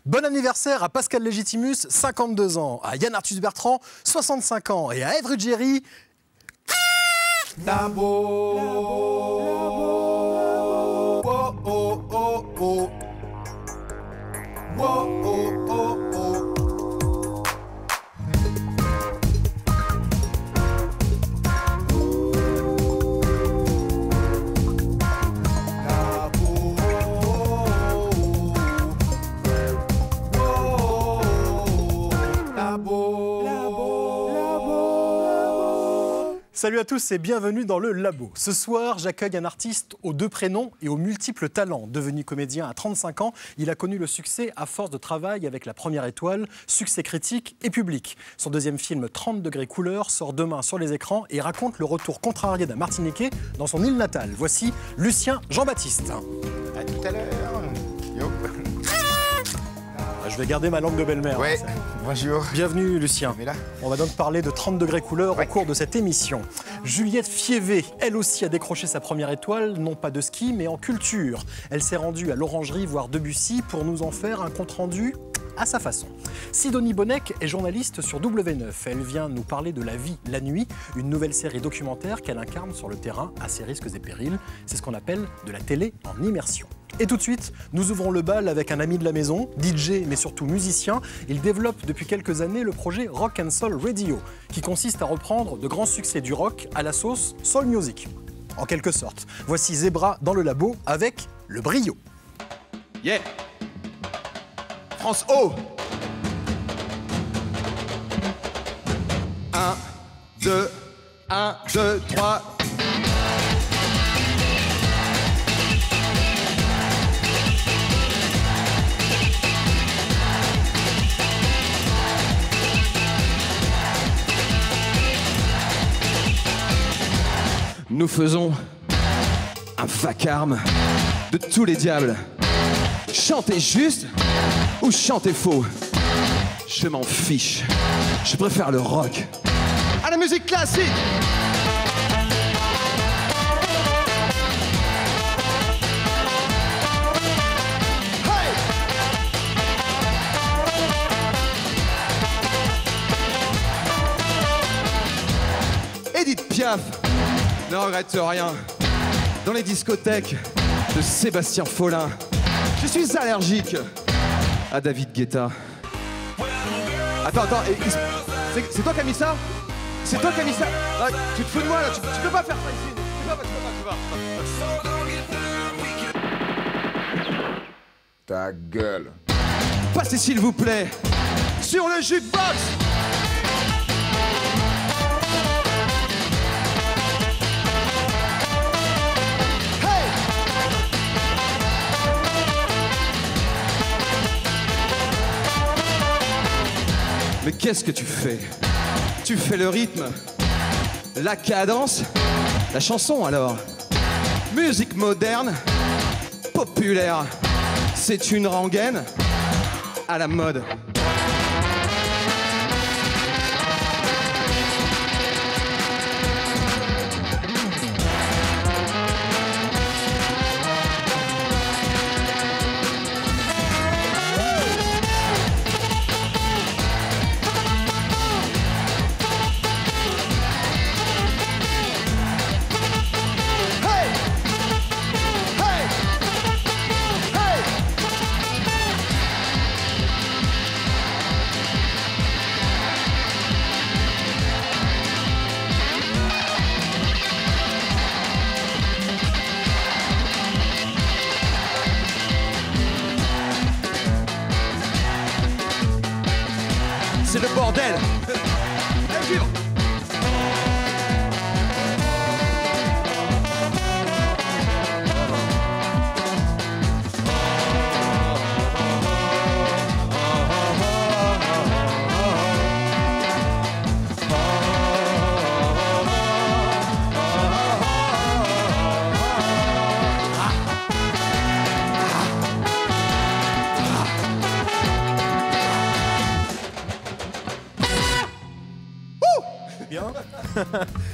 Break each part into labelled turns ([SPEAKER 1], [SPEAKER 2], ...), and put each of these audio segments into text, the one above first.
[SPEAKER 1] Bon anniversaire à Pascal Légitimus, 52 ans, à Yann Arthus Bertrand, 65 ans, et à Eve Ruggieri.
[SPEAKER 2] Labo. Oh, oh, oh, oh. Oh, oh, oh, oh.
[SPEAKER 1] Salut à tous et bienvenue dans le Labo. Ce soir, j'accueille un artiste aux deux prénoms et aux multiples talents. Devenu comédien à 35 ans, il a connu le succès à force de travail avec La Première Étoile, succès critique et public. Son deuxième film, 30 degrés couleur, sort demain sur les écrans et raconte le retour contrarié d'un Martiniquais dans son île natale. Voici Lucien Jean-Baptiste.
[SPEAKER 2] À tout à l'heure. Yo.
[SPEAKER 1] Je vais garder ma langue de belle-mère.
[SPEAKER 2] Ouais, bonjour.
[SPEAKER 1] Bienvenue Lucien.
[SPEAKER 2] Là.
[SPEAKER 1] On va donc parler de 30 degrés couleur au cours de cette émission. Juliette Fievé, elle aussi a décroché sa première étoile, non pas de ski, mais en culture. Elle s'est rendue à l'Orangerie voir Debussy pour nous en faire un compte-rendu à sa façon. Sidonie Bonnec est journaliste sur W9. Elle vient nous parler de La vie, la nuit, une nouvelle série documentaire qu'elle incarne sur le terrain à ses risques et périls. C'est ce qu'on appelle de la télé en immersion. Et tout de suite, nous ouvrons le bal avec un ami de la maison, DJ mais surtout musicien. Il développe depuis quelques années le projet Rock and Soul Radio, qui consiste à reprendre de grands succès du rock à la sauce soul music. En quelque sorte, voici Zebra dans le Labo avec le brio.
[SPEAKER 2] Yeah. France O. 1, 2, 1, 2, 3. Nous faisons un vacarme de tous les diables. Chantez juste ou chantez faux, je m'en fiche. Je préfère le rock à la musique classique. Hey! Edith Piaf ne regrette rien. Dans les discothèques de Sébastien Follin, je suis allergique à David Guetta. Attends, c'est toi qui as mis ça? C'est toi qui as mis ça? Ah, tu te fous de moi là, tu peux pas faire ça ici. Tu peux pas. Ta gueule. Passez s'il vous plaît sur le jukebox. Mais qu'est-ce que tu fais? Tu fais le rythme, la cadence, la chanson alors. Musique moderne, populaire, c'est une rengaine à la mode.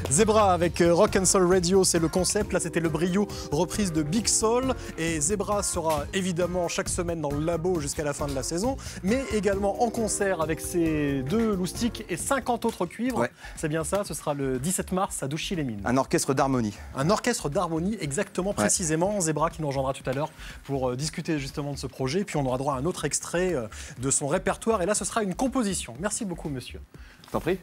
[SPEAKER 1] Zebra avec Rock and Soul Radio, c'est le concept. Là, c'était le brio, reprise de Big Soul. Et Zebra sera évidemment chaque semaine dans le labo jusqu'à la fin de la saison, mais également en concert avec ses 2 loustiques et 50 autres cuivres.
[SPEAKER 2] Ouais.
[SPEAKER 1] C'est bien ça, ce sera le 17 mars à Douchy-les-Mines.
[SPEAKER 2] Un orchestre d'harmonie.
[SPEAKER 1] Un orchestre d'harmonie, exactement, précisément. Zebra qui nous rejoindra tout à l'heure pour discuter justement de ce projet. Et puis on aura droit à un autre extrait de son répertoire. Et là, ce sera une composition. Merci beaucoup, monsieur.
[SPEAKER 2] T'en prie.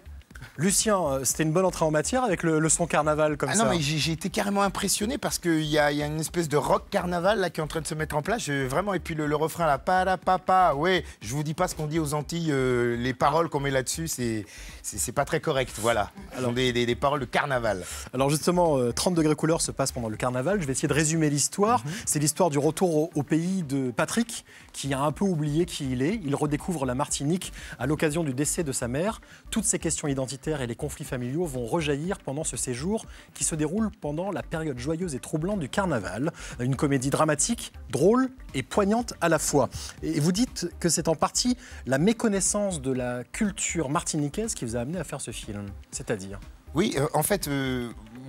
[SPEAKER 1] Lucien, c'était une bonne entrée en matière avec le son carnaval comme ça.
[SPEAKER 3] Non, mais j'ai été carrément impressionné parce qu'il y a une espèce de rock carnaval là, qui est en train de se mettre en place. Vraiment, et puis le refrain là, para papa, ouais, je vous dis pas ce qu'on dit aux Antilles, les paroles qu'on met là-dessus, c'est pas très correct, voilà. Ce sont des paroles de carnaval.
[SPEAKER 1] Alors justement, 30 degrés couleur se passe pendant le carnaval. Je vais essayer de résumer l'histoire. C'est l'histoire du retour au pays de Patrick, qui a un peu oublié qui il est. Il redécouvre la Martinique à l'occasion du décès de sa mère. Toutes ces questions identitaires et les conflits familiaux vont rejaillir pendant ce séjour qui se déroule pendant la période joyeuse et troublante du carnaval. Une comédie dramatique, drôle et poignante à la fois. Et vous dites que c'est en partie la méconnaissance de la culture martiniquaise qui vous a amené à faire ce film. C'est-à-dire ?
[SPEAKER 3] Oui, en fait,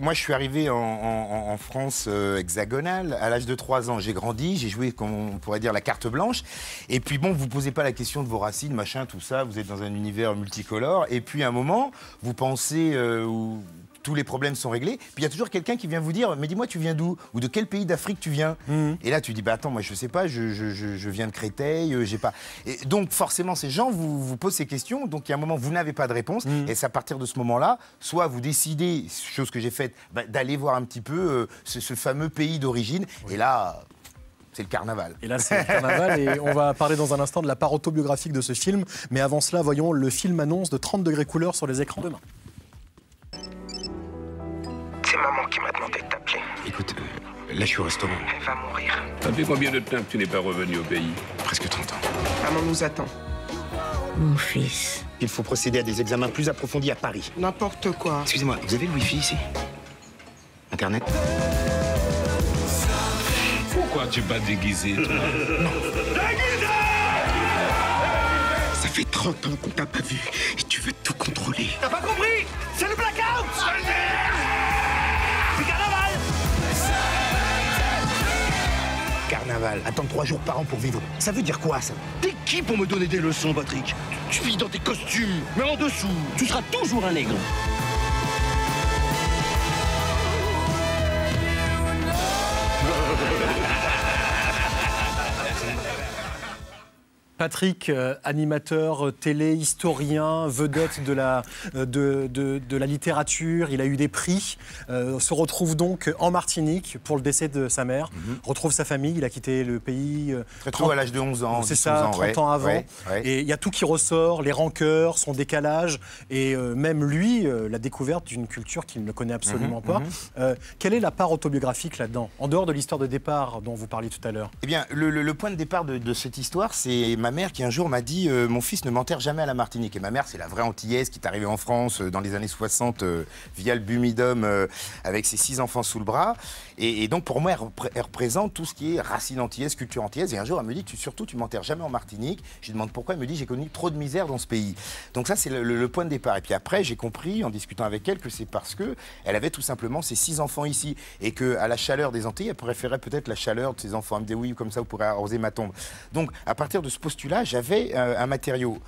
[SPEAKER 3] moi je suis arrivé en France hexagonale à l'âge de 3 ans. J'ai grandi, j'ai joué, comme on pourrait dire, la carte blanche. Et puis bon, vous ne posez pas la question de vos racines, machin, tout ça. Vous êtes dans un univers multicolore. Et puis à un moment, vous pensez... tous les problèmes sont réglés. Puis il y a toujours quelqu'un qui vient vous dire « Mais dis-moi, tu viens d'où? Ou de quel pays d'Afrique tu viens ?» Et là, tu dis « Bah attends, moi je sais pas, je viens de Créteil, j'ai pas... » Et donc forcément, ces gens vous posent ces questions. Donc il y a un moment, vous n'avez pas de réponse. Et c'est à partir de ce moment-là, soit vous décidez, chose que j'ai faite, d'aller voir un petit peu ce fameux pays d'origine. Et là... c'est le carnaval.
[SPEAKER 1] Et là, c'est le carnaval et on va parler dans un instant de la part autobiographique de ce film. Mais avant cela, voyons le film-annonce de 30 degrés couleur sur les écrans demain.
[SPEAKER 4] C'est maman qui m'a demandé de t'appeler.
[SPEAKER 5] Écoute, là je suis au restaurant.
[SPEAKER 4] Elle va mourir.
[SPEAKER 6] Ça fait combien de temps que tu n'es pas revenu au pays?
[SPEAKER 5] Presque 30 ans.
[SPEAKER 4] Maman nous attend.
[SPEAKER 7] Mon fils.
[SPEAKER 5] Il faut procéder à des examens plus approfondis à Paris.
[SPEAKER 4] N'importe quoi.
[SPEAKER 5] Excusez-moi, vous avez le wifi ici? Internet?
[SPEAKER 6] Pourquoi tu pas déguisé, toi?
[SPEAKER 5] Ça fait 30 ans qu'on t'a pas vu et tu veux tout contrôler.
[SPEAKER 4] T'as pas compris? C'est le blackout! C'est carnaval!
[SPEAKER 5] Carnaval, attendre 3 jours par an pour vivre. Ça veut dire quoi, ça? T'es qui pour me donner des leçons, Patrick? Tu vis dans tes costumes, mais en dessous, tu seras toujours un nègre.
[SPEAKER 1] Patrick, animateur télé, historien, vedette de la littérature, il a eu des prix, se retrouve donc en Martinique pour le décès de sa mère, retrouve sa famille, il a quitté le pays...
[SPEAKER 3] Très tôt, à l'âge de 11 ans.
[SPEAKER 1] C'est ça, 30 ans avant.
[SPEAKER 3] Ouais.
[SPEAKER 1] Et il y a tout qui ressort, les rancœurs, son décalage, et même lui, la découverte d'une culture qu'il ne connaît absolument pas. Quelle est la part autobiographique là-dedans, en dehors de l'histoire de départ dont vous parliez tout à l'heure?
[SPEAKER 3] Eh bien, le point de départ de cette histoire, c'est ma mère qui un jour m'a dit mon fils ne m'enterre jamais à la Martinique. Et ma mère, c'est la vraie antillaise qui est arrivée en France dans les années 60 via le Bumidum avec ses 6 enfants sous le bras. Et donc pour moi, elle représente tout ce qui est racine antillaise, culture antillaise. Et un jour, elle me dit surtout, tu m'enterres jamais en Martinique. Je lui demande pourquoi. Elle me dit j'ai connu trop de misère dans ce pays. Donc ça, c'est le point de départ. Et puis après, j'ai compris en discutant avec elle que c'est parce que elle avait tout simplement ses 6 enfants ici et que à la chaleur des Antilles, elle préférait peut-être la chaleur de ses enfants. Elle me dit oui, comme ça, vous pourrez arroser ma tombe. Donc à partir de ce postulat, j'avais un matériau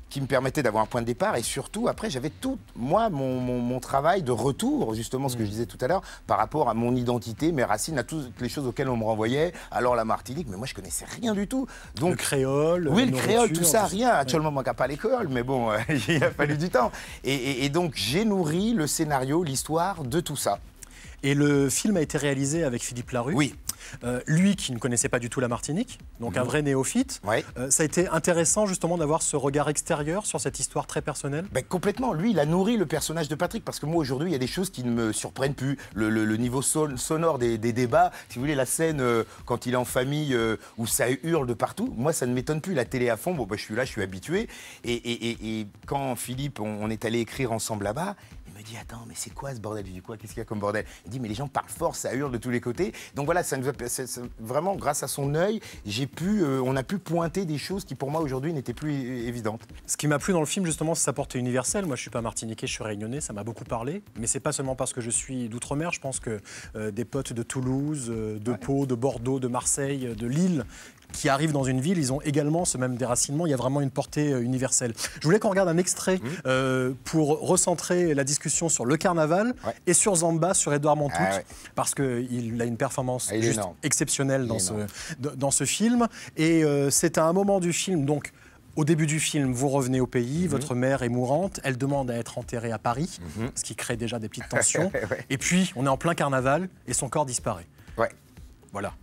[SPEAKER 3] qui me permettait d'avoir un point de départ et surtout après j'avais tout moi mon travail de retour, justement ce que je disais tout à l'heure par rapport à mon identité, mes racines, à toutes les choses auxquelles on me renvoyait. Alors la Martinique, mais moi je connaissais rien du tout. Donc
[SPEAKER 1] le créole,
[SPEAKER 3] oui, le créole, tout ça, rien. Actuellement, on ne manque pas à l'école, mais bon, il a fallu du temps. Et donc j'ai nourri le scénario, l'histoire de tout ça.
[SPEAKER 1] Et le film a été réalisé avec Philippe Larue.
[SPEAKER 3] Oui.
[SPEAKER 1] Lui qui ne connaissait pas du tout la Martinique, donc un vrai néophyte.
[SPEAKER 3] Ouais.
[SPEAKER 1] Ça a été intéressant justement d'avoir ce regard extérieur sur cette histoire très personnelle.
[SPEAKER 3] Ben, complètement. Lui, il a nourri le personnage de Patrick parce que moi aujourd'hui, il y a des choses qui ne me surprennent plus. Le niveau sonore des débats, si vous voulez, la scène quand il est en famille où ça hurle de partout, moi ça ne m'étonne plus. La télé à fond, bon, ben, je suis là, je suis habitué. Et quand Philippe, on est allé écrire ensemble là-bas, me dit, attends, mais c'est quoi ce bordel? Je dis, quoi? Qu'est-ce qu'il y a comme bordel? Il dit, mais les gens parlent fort, ça hurle de tous les côtés. Donc voilà, vraiment, grâce à son œil, on a pu pointer des choses qui, pour moi, aujourd'hui, n'étaient plus évidentes.
[SPEAKER 1] Ce qui m'a plu dans le film, justement, c'est sa portée universelle. Moi, je suis pas martiniquais, je suis réunionnais, ça m'a beaucoup parlé. Mais c'est pas seulement parce que je suis d'outre-mer. Je pense que des potes de Toulouse, de Pau, de Bordeaux, de Marseille, de Lille, qui arrivent dans une ville, ils ont également ce même déracinement. Il y a vraiment une portée universelle. Je voulais qu'on regarde un extrait pour recentrer la discussion sur le carnaval et sur Zamba, sur Édouard Montout, parce qu'il a une performance juste exceptionnelle dans ce film. Et c'est à un moment du film, donc au début du film, vous revenez au pays, votre mère est mourante, elle demande à être enterrée à Paris, ce qui crée déjà des petites tensions. Et puis, on est en plein carnaval et son corps disparaît. Voilà,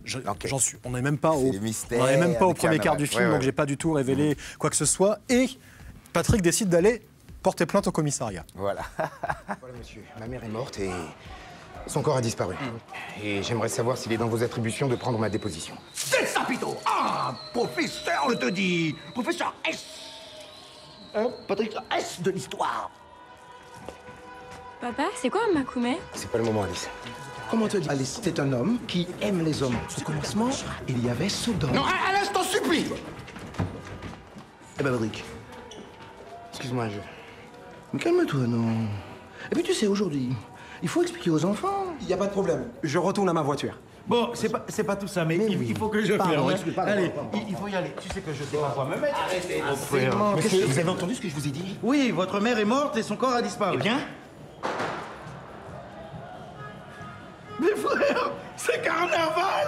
[SPEAKER 1] on n'est même pas au premier quart du film, donc j'ai pas du tout révélé quoi que ce soit. Et Patrick décide d'aller porter plainte au commissariat.
[SPEAKER 3] Voilà.
[SPEAKER 5] Voilà, monsieur, ma mère est morte et son corps a disparu. Et j'aimerais savoir s'il est dans vos attributions de prendre ma déposition.
[SPEAKER 4] C'est ça, Pito! Ah, professeur, je te dis! Professeur S! Hein, Patrick, S de l'histoire!
[SPEAKER 8] Papa, c'est quoi un Makoumé?
[SPEAKER 5] C'est pas le moment, Alice. Comment te dire? Alice, c'est un homme qui aime les hommes. Au commencement, il y avait Sodome.
[SPEAKER 4] Non, Alain, je t'en supplie!
[SPEAKER 5] Eh ben, Patrick, excuse-moi, Mais calme-toi, non. Et puis, tu sais, aujourd'hui, il faut expliquer aux enfants.
[SPEAKER 9] Il n'y a pas de problème. Je retourne à ma voiture.
[SPEAKER 10] Bon, c'est pas tout ça, mais il faut que je fasse. Allez, il faut y aller. Tu sais que je sais pas quoi me mettre.
[SPEAKER 5] Arrêtez,
[SPEAKER 10] mon frère.
[SPEAKER 5] Vous avez entendu ce que je vous ai dit?
[SPEAKER 10] Oui, votre mère est morte et son corps a disparu.
[SPEAKER 5] Eh bien?
[SPEAKER 4] Mais frère, c'est carnaval!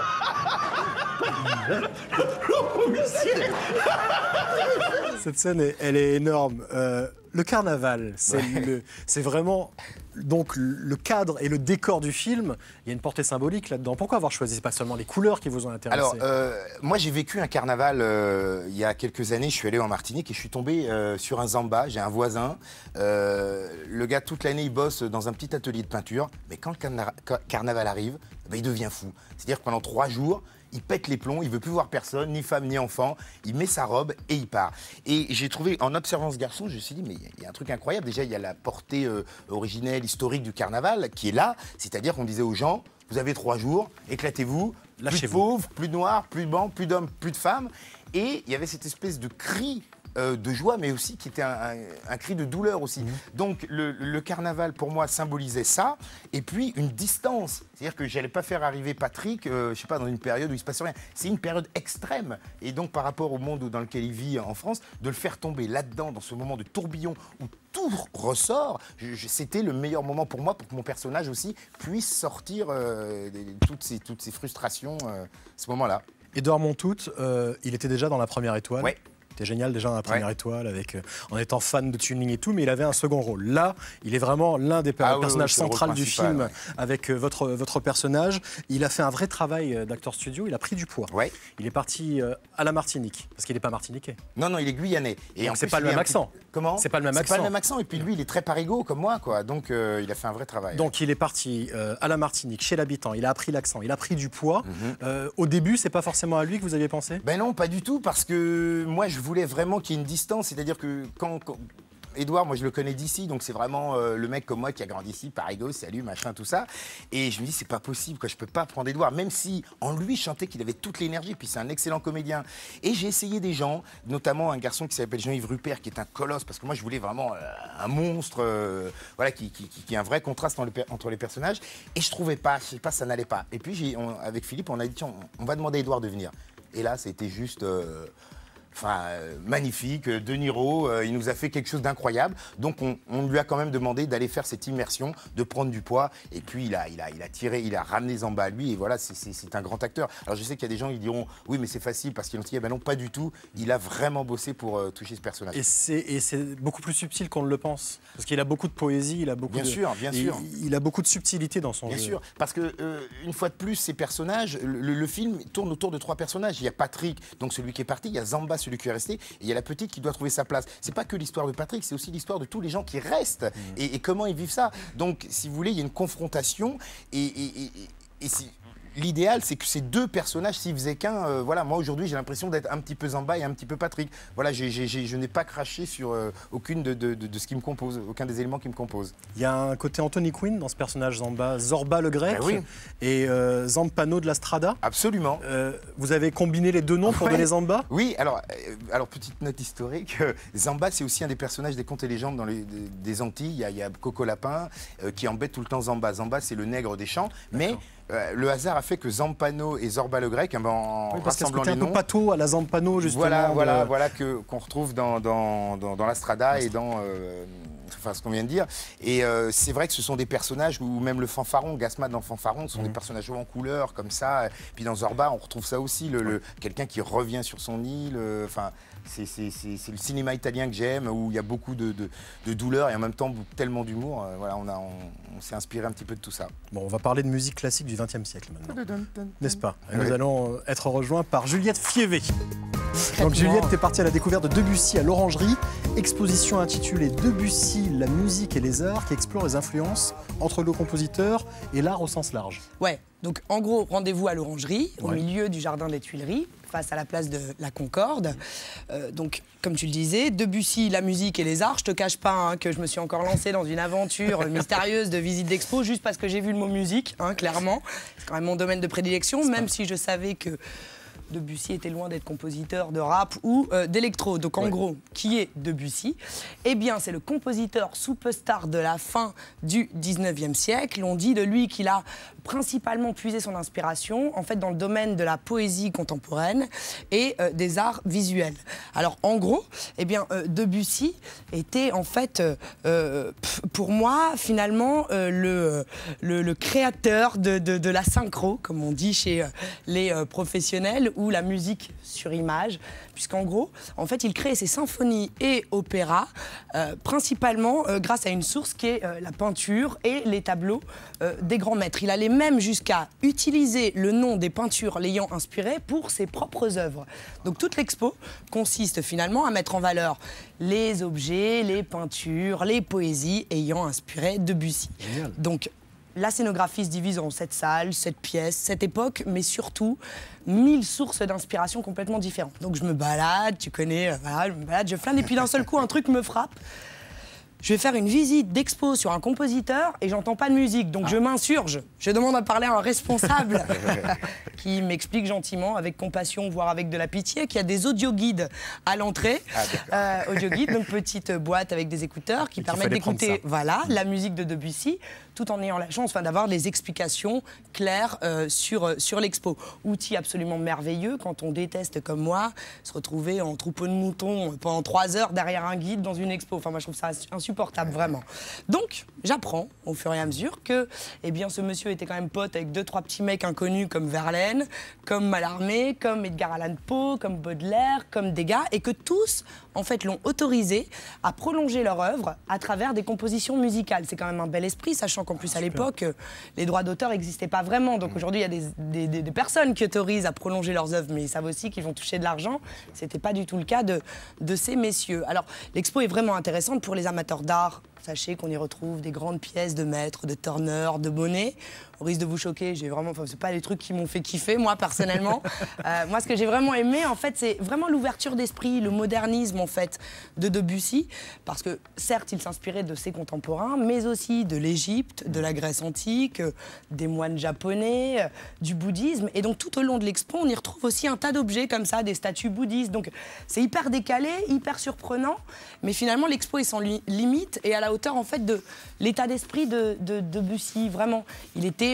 [SPEAKER 4] Le premier siècle!
[SPEAKER 1] Cette scène, elle est énorme. Le carnaval, c'est vraiment donc le cadre et le décor du film. Il y a une portée symbolique là-dedans. Pourquoi avoir choisi pas seulement les couleurs qui vous ont intéressé?
[SPEAKER 3] Alors, moi, j'ai vécu un carnaval il y a quelques années. Je suis allé en Martinique et je suis tombé sur un Zamba. J'ai un voisin. Le gars, toute l'année, il bosse dans un petit atelier de peinture. Mais quand le carnaval arrive, ben, il devient fou. C'est-à-dire que pendant 3 jours, il pète les plombs, il veut plus voir personne, ni femme, ni enfant. Il met sa robe et il part. Et j'ai trouvé, en observant ce garçon, je me suis dit, mais il y a un truc incroyable. Déjà, il y a la portée originelle, historique du carnaval qui est là. C'est-à-dire qu'on disait aux gens, vous avez 3 jours, éclatez-vous. Plus de pauvres, plus de noirs, plus de blancs, plus d'hommes, plus de femmes. Et il y avait cette espèce de cri de joie, mais aussi qui était un cri de douleur aussi. Donc le carnaval, pour moi, symbolisait ça. Et puis une distance. C'est-à-dire que j'allais pas faire arriver Patrick, je sais pas, dans une période où il se passe rien. C'est une période extrême. Et donc par rapport au monde dans lequel il vit en France, de le faire tomber là-dedans, dans ce moment de tourbillon où tout ressort, c'était le meilleur moment pour moi, pour que mon personnage aussi puisse sortir toutes ces frustrations à ce moment-là.
[SPEAKER 1] Édouard Montout, il était déjà dans la première étoile.
[SPEAKER 3] Ouais.
[SPEAKER 1] C'était génial déjà dans la première étoile, en étant fan de tuning et tout, mais il avait un second rôle. Là, il est vraiment l'un des personnages centraux du film avec votre personnage. Il a fait un vrai travail d'acteur studio, il a pris du poids.
[SPEAKER 3] Ouais.
[SPEAKER 1] Il est parti à la Martinique, parce qu'il n'est pas martiniquais.
[SPEAKER 3] Non, il est guyanais.
[SPEAKER 1] Et c'est pas le même accent.
[SPEAKER 3] Comment?
[SPEAKER 1] C'est pas le même accent.
[SPEAKER 3] C'est pas le même accent, et puis lui, il est très parigot comme moi, quoi. Donc il a fait un vrai travail.
[SPEAKER 1] Donc il est parti à la Martinique, chez l'habitant, il a appris l'accent, il a pris du poids. Au début, c'est pas forcément à lui que vous aviez pensé?
[SPEAKER 3] Ben non, pas du tout, parce que moi, je voulais vraiment qu'il y ait une distance, c'est-à-dire que quand Édouard, moi je le connais d'ici, donc c'est vraiment le mec comme moi qui a grandi ici, Parigo, salut, machin, tout ça. Et je me dis, c'est pas possible, quoi, je peux pas prendre Édouard, même si en lui, je sentais qu'il avait toute l'énergie, puis c'est un excellent comédien. Et j'ai essayé des gens, notamment un garçon qui s'appelle Jean-Yves Rupert, qui est un colosse, parce que moi je voulais vraiment un monstre, voilà, qui a un vrai contraste entre les personnages. Et je trouvais pas, je sais pas, ça n'allait pas. Et puis avec Philippe, on a dit, tiens, on va demander à Édouard de venir. Et là, c'était juste... magnifique, De Niro, il nous a fait quelque chose d'incroyable. Donc on lui a quand même demandé d'aller faire cette immersion, de prendre du poids. Et puis il a ramené Zamba à lui. Et voilà, c'est un grand acteur. Alors je sais qu'il y a des gens qui diront, oui mais c'est facile parce qu'ils ont dit, ben non, pas du tout. Il a vraiment bossé pour toucher ce personnage.
[SPEAKER 1] Et c'est beaucoup plus subtil qu'on ne le pense. Parce qu'il a beaucoup de poésie, il a beaucoup
[SPEAKER 3] bien sûr.
[SPEAKER 1] Il a beaucoup de subtilité dans son jeu.
[SPEAKER 3] Bien sûr, parce que une fois de plus, ces personnages, le film tourne autour de 3 personnages. Il y a Patrick, donc celui qui est parti, il y a Zamba, celui qui est resté, et il y a la petite qui doit trouver sa place. C'est pas que l'histoire de Patrick, c'est aussi l'histoire de tous les gens qui restent et comment ils vivent ça. Donc, si vous voulez, il y a une confrontation et l'idéal, c'est que ces deux personnages, s'ils faisaient qu'un, voilà, moi aujourd'hui j'ai l'impression d'être un petit peu Zamba et un petit peu Patrick. Voilà, je n'ai pas craché sur aucune de ce qui me compose, aucun des éléments qui me composent.
[SPEAKER 1] Il y a un côté Anthony Quinn dans ce personnage Zamba, Zorba le grec et Zampano de la Strada.
[SPEAKER 3] Absolument.
[SPEAKER 1] Vous avez combiné les deux noms pour donner Zamba?
[SPEAKER 3] Oui, alors petite note historique, Zamba c'est aussi un des personnages des contes et légendes des Antilles. Il y a Coco Lapin qui embête tout le temps Zamba. Zamba c'est le nègre des champs, mais le hasard a fait que Zampano et Zorba le grec, en rassemblant les noms, un peu
[SPEAKER 1] pato à la Zampano justement.
[SPEAKER 3] Voilà qu'on retrouve dans la Strada et dans enfin ce qu'on vient de dire. Et c'est vrai que ce sont des personnages, ou même le fanfaron, Gasma dans Fanfaron, ce sont des personnages en couleur comme ça. Puis dans Zorba, on retrouve ça aussi, quelqu'un qui revient sur son île. Enfin, c'est le cinéma italien que j'aime, où il y a beaucoup de douleur et en même temps tellement d'humour. Voilà, on s'est inspiré un petit peu de tout ça.
[SPEAKER 1] Bon, on va parler de musique classique du XXe siècle maintenant, n'est-ce pas? Et nous allons être rejoints par Juliette Fievé. Donc Juliette, t'es partie à la découverte de Debussy à l'Orangerie, exposition intitulée Debussy, la musique et les arts, qui explore les influences entre le compositeur et l'art au sens large.
[SPEAKER 8] Ouais, donc en gros, rendez-vous à l'Orangerie, au milieu du jardin des Tuileries, face à la place de la Concorde. Donc, comme tu le disais, Debussy, la musique et les arts. Je te cache pas que je me suis encore lancée dans une aventure mystérieuse de visite d'expo juste parce que j'ai vu le mot musique, clairement. C'est quand même mon domaine de prédilection, même si je savais que Debussy était loin d'être compositeur de rap ou d'électro. Donc en gros, qui est Debussy? Eh bien, c'est le compositeur superstar de la fin du 19e siècle. On dit de lui qu'il a principalement puisé son inspiration en fait dans le domaine de la poésie contemporaine et des arts visuels. Alors en gros, eh bien, Debussy était en fait pour moi finalement le créateur de la synchro, comme on dit chez les professionnels, ou la musique sur image, puisqu'en gros, en fait, il crée ses symphonies et opéras principalement grâce à une source qui est la peinture et les tableaux des grands maîtres. Il allait même jusqu'à utiliser le nom des peintures l'ayant inspiré pour ses propres œuvres. Donc toute l'expo consiste finalement à mettre en valeur les objets, les peintures, les poésies ayant inspiré Debussy. Génial. Donc la scénographie se divise en 7 salles, 7 pièces, 7 époques, mais surtout 1000 sources d'inspiration complètement différentes. Donc je me balade, tu connais, voilà, je me balade, je flâne, et puis d'un seul coup, un truc me frappe. Je vais faire une visite d'expo sur un compositeur et j'entends pas de musique, donc je m'insurge. Je demande à parler à un responsable qui m'explique gentiment, avec compassion, voire avec de la pitié, qu'il y a des audio-guides à l'entrée. Audio-guides, donc petite boîte avec des écouteurs qui permettent d'écouter la musique de Debussy, tout en ayant la chance d'avoir des explications claires sur l'expo. Outil absolument merveilleux quand on déteste, comme moi, se retrouver en troupeau de moutons pendant 3 heures derrière un guide dans une expo. Enfin, moi, je trouve ça insupportable, vraiment. Donc, j'apprends au fur et à mesure que ce monsieur était quand même pote avec 2-3 petits mecs inconnus comme Verlaine, comme Mallarmé, comme Edgar Allan Poe, comme Baudelaire, comme Degas, et que tous, en fait, l'ont autorisé à prolonger leur œuvre à travers des compositions musicales. C'est quand même un bel esprit, sachant qu'en plus, à l'époque, les droits d'auteur n'existaient pas vraiment. Donc aujourd'hui, il y a des personnes qui autorisent à prolonger leurs œuvres, mais ils savent aussi qu'ils vont toucher de l'argent. C'était pas du tout le cas de ces messieurs. Alors, l'expo est vraiment intéressante pour les amateurs d'art. Sachez qu'on y retrouve des grandes pièces de maîtres, de Turner, de Monet. Au risque de vous choquer, c'est pas les trucs qui m'ont fait kiffer, moi, personnellement. Moi, ce que j'ai vraiment aimé, en fait, c'est vraiment l'ouverture d'esprit, le modernisme, en fait, de Debussy. Parce que, certes, il s'inspirait de ses contemporains, mais aussi de l'Égypte, de la Grèce antique, des moines japonais, du bouddhisme. Et donc, tout au long de l'expo, on y retrouve aussi un tas d'objets comme ça, des statues bouddhistes. Donc, c'est hyper décalé, hyper surprenant. Mais finalement, l'expo est sans limite et à la hauteur, en fait, de l'état d'esprit de Debussy. Vraiment, il était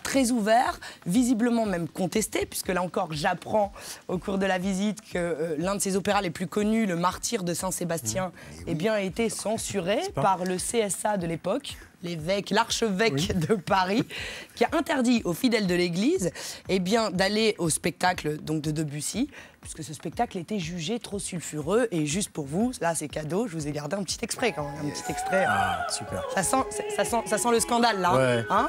[SPEAKER 8] très ouvert, visiblement même contesté, puisque là encore, j'apprends au cours de la visite que l'un de ses opéras les plus connus, Le Martyre de Saint-Sébastien, a été censuré par le CSA de l'époque, l'archevêque de Paris, qui a interdit aux fidèles de l'Église d'aller au spectacle de Debussy, puisque ce spectacle était jugé trop sulfureux. Et juste pour vous, là c'est cadeau, je vous ai gardé un petit extrait quand même, un petit extrait.
[SPEAKER 1] Ah, super.
[SPEAKER 8] Ça sent le scandale là, hein.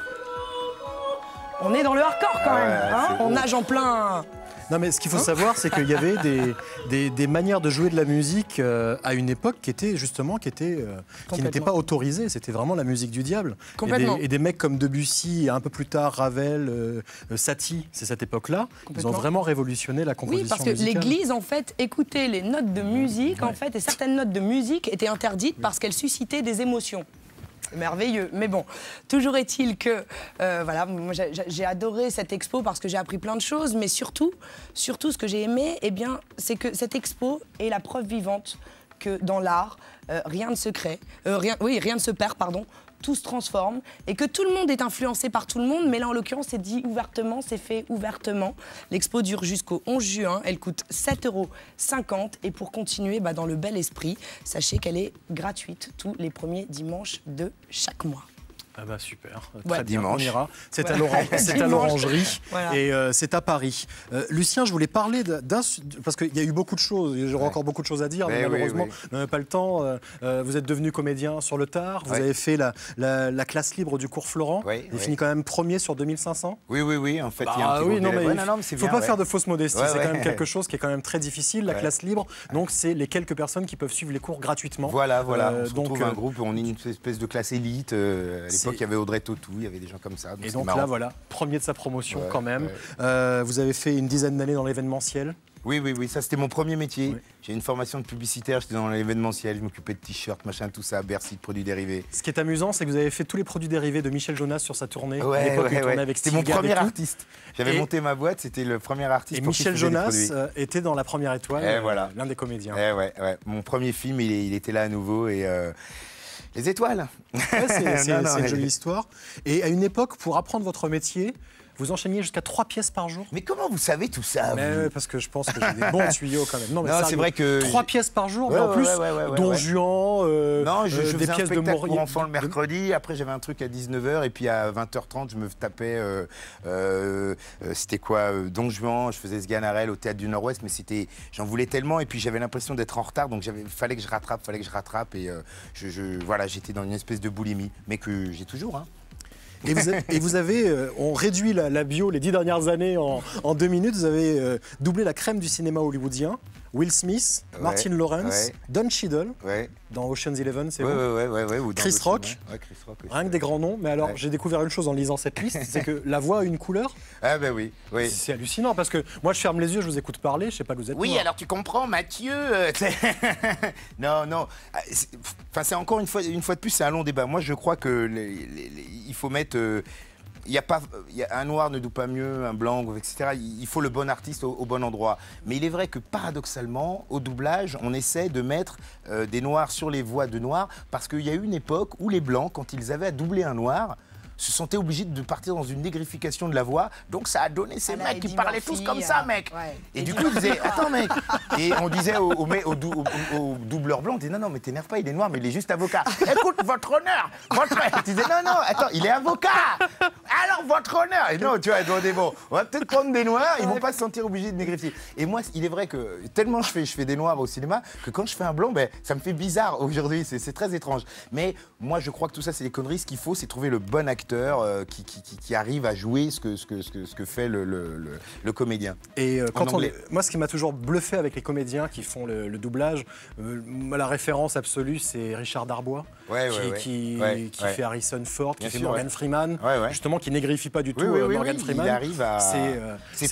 [SPEAKER 8] On est dans le hardcore quand même, hein. On nage en plein
[SPEAKER 1] Non, mais ce qu'il faut savoir, c'est qu'il y avait des manières de jouer de la musique à une époque qui n'étaient pas autorisées. C'était vraiment la musique du diable.
[SPEAKER 8] Complètement.
[SPEAKER 1] Et des mecs comme Debussy, et un peu plus tard Ravel, Satie, c'est cette époque-là, ils ont vraiment révolutionné la composition
[SPEAKER 8] musicale. Oui, parce que l'Église, en fait, écoutait les notes de musique, en fait, et certaines notes de musique étaient interdites parce qu'elles suscitaient des émotions. Merveilleux, mais bon, toujours est-il que voilà, moi j'ai adoré cette expo parce que j'ai appris plein de choses, mais surtout ce que j'ai aimé, eh bien, c'est que cette expo est la preuve vivante que dans l'art, rien ne se crée, rien ne se perd, pardon. Tout se transforme et que tout le monde est influencé par tout le monde, mais là en l'occurrence c'est dit ouvertement, c'est fait ouvertement. L'expo dure jusqu'au 11 juin, elle coûte 7,50 € et pour continuer dans le bel esprit, sachez qu'elle est gratuite tous les premiers dimanches de chaque mois.
[SPEAKER 1] Ah bah super,
[SPEAKER 3] très dimanche.
[SPEAKER 1] On ira. C'est à l'Orangerie et c'est à Paris. Lucien, je voulais parler parce qu'il y a eu beaucoup de choses, j'aurais encore beaucoup de choses à dire, mais malheureusement, on n'a pas le temps. Vous êtes devenu comédien sur le tard, vous avez fait la classe libre du cours Florent, vous finissez quand même premier sur 2500.
[SPEAKER 3] Oui, en fait, il y a un petit
[SPEAKER 1] il ne faut pas faire de fausse modestie, c'est quand même quelque chose qui est quand même très difficile, la classe libre, donc c'est les quelques personnes qui peuvent suivre les cours gratuitement.
[SPEAKER 3] Voilà, on se retrouve un groupe, on est une espèce de classe élite, il y avait Audrey Tautou, il y avait des gens comme ça.
[SPEAKER 1] Et donc là, voilà, premier de sa promotion quand même. Vous avez fait une dizaine d'années dans l'événementiel.
[SPEAKER 3] Oui, ça c'était mon premier métier. J'ai une formation de publicitaire, j'étais dans l'événementiel, je m'occupais de t-shirts, machin, tout ça, Bercy, de produits dérivés.
[SPEAKER 1] Ce qui est amusant, c'est que vous avez fait tous les produits dérivés de Michel Jonas sur sa tournée. C'était
[SPEAKER 3] mon premier artiste. J'avais monté ma boîte, c'était le premier artiste.
[SPEAKER 1] Et Michel Jonas était dans La Première Étoile, l'un des comédiens.
[SPEAKER 3] Mon premier film, il était là à nouveau et... Les étoiles.
[SPEAKER 1] C'est une jolie histoire. Et à une époque, pour apprendre votre métier, vous enchaîniez jusqu'à 3 pièces par jour.
[SPEAKER 3] Mais comment vous savez tout ça
[SPEAKER 1] Parce que je pense que j'ai des bons tuyaux quand même. Non,
[SPEAKER 3] c'est vrai que
[SPEAKER 1] 3 pièces par jour, mais en plus, Don Juan,
[SPEAKER 3] non, je
[SPEAKER 1] des
[SPEAKER 3] faisais
[SPEAKER 1] pièces
[SPEAKER 3] un
[SPEAKER 1] de
[SPEAKER 3] spectacle pour enfants le mercredi. Après, j'avais un truc à 19h et puis à 20h30, je me tapais. C'était quoi Don Juan. Je faisais Sganarelle au Théâtre du Nord-Ouest, mais j'en voulais tellement et puis j'avais l'impression d'être en retard, donc fallait que je rattrape et j'étais dans une espèce de boulimie, mais que j'ai toujours.
[SPEAKER 1] Et vous avez, on réduit la bio les 10 dernières années en 2 minutes, vous avez doublé la crème du cinéma hollywoodien, Will Smith, Martin Lawrence, Don Cheadle, dans Ocean's 11, c'est vous Chris Rock, rien que des grands noms. Mais alors, j'ai découvert une chose en lisant cette liste, c'est que la voix a une couleur.
[SPEAKER 3] Ah ben oui.
[SPEAKER 1] C'est hallucinant, parce que moi, je ferme les yeux, je vous écoute parler, je sais pas que vous êtes.
[SPEAKER 3] Oui, alors tu comprends, Mathieu. Non. Enfin, c'est encore une fois de plus, c'est un long débat. Moi, je crois que il faut mettre. Un noir ne doit pas mieux, un blanc, etc. Il faut le bon artiste au bon endroit. Mais il est vrai que paradoxalement, au doublage, on essaie de mettre des noirs sur les voix de noirs parce qu'il y a eu une époque où les blancs, quand ils avaient à doubler un noir, se sentaient obligés de partir dans une négrification de la voix. Donc ça a donné ces mecs qui parlaient tous comme ça, mec. Et du coup, ils disaient, attends, mec. Et on disait au doubleur blanc, on disait, non, mais t'énerve pas, il est noir, mais il est juste avocat. Écoute, votre honneur, tu disais, non, attends, il est avocat. Alors, votre honneur. Et non, tu vois, bon, on va peut-être prendre des noirs, ils vont pas se sentir obligés de négrifier. Et moi, il est vrai que tellement je fais des noirs au cinéma, que quand je fais un blanc, ça me fait bizarre aujourd'hui, c'est très étrange. Mais moi, je crois que tout ça, c'est des conneries. Ce qu'il faut, c'est trouver le bon acteur qui arrive à jouer ce que fait le comédien.
[SPEAKER 1] Et moi, ce qui m'a toujours bluffé avec les comédiens qui font le doublage, la référence absolue, c'est Richard Darbois, qui fait Harrison Ford, qui fait Morgan Freeman, justement, qui négrifie pas du tout Morgan Freeman.
[SPEAKER 3] Il arrive à... C'est